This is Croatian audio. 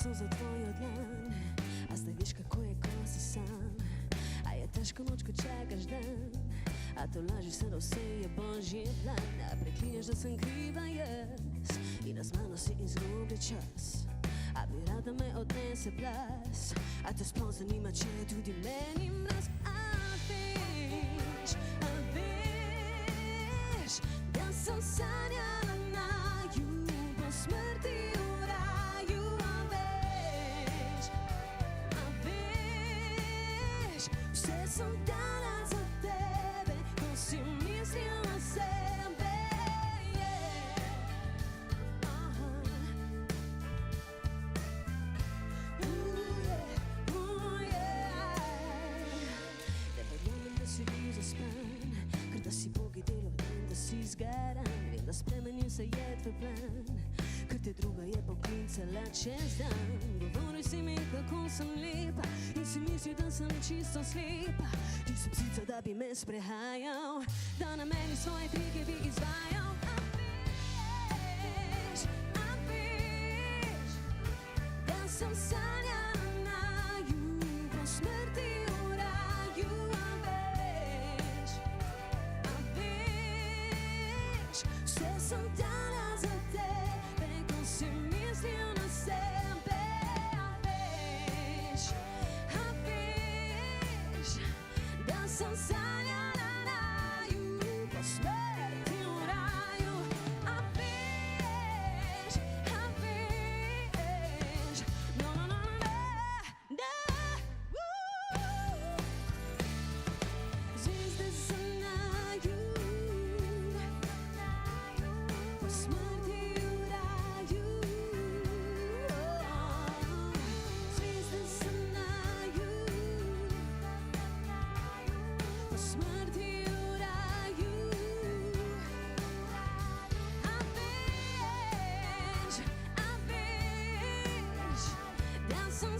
sam za tvoju dlan, a zdaj veš kako je, ko si sam. A je težko noč, ko čakaš dan, a to laži se, da vse je božji plan. A preklinjaš, da sem kriva jaz in da z mano si izgubi čas. A bi rada me odnese plas, a te sploh zanima, če je tudi meni mraz. A veš, da sem sanjala naju po smrti v raju. A veš, vse sem dala za tebe, ko si mislil na sebe. Da verjamem, da si bil zaspan, ker da si Bogi delal, vem, da si zgaran. Vem, da spremenil se je tvoj plan, ker te druga je poklicala čez dan. Govoril si mi, kako sem lepa, in si mislil, da sem čisto slepa. Ti si psica, da bi me sprehajal, da na meni svoje trike bi izvajal. A veš, da sem sanjala naju po smrti v raju. A veš, vse sem dala za tebe, ko si mislil na sebe. A veš, da sem sanjala naju po smrti v raju. A veš, no, no, no, no, zvezde so naju po smrti v raju. Zvezde so naju po smrti v raju. A veš, da sem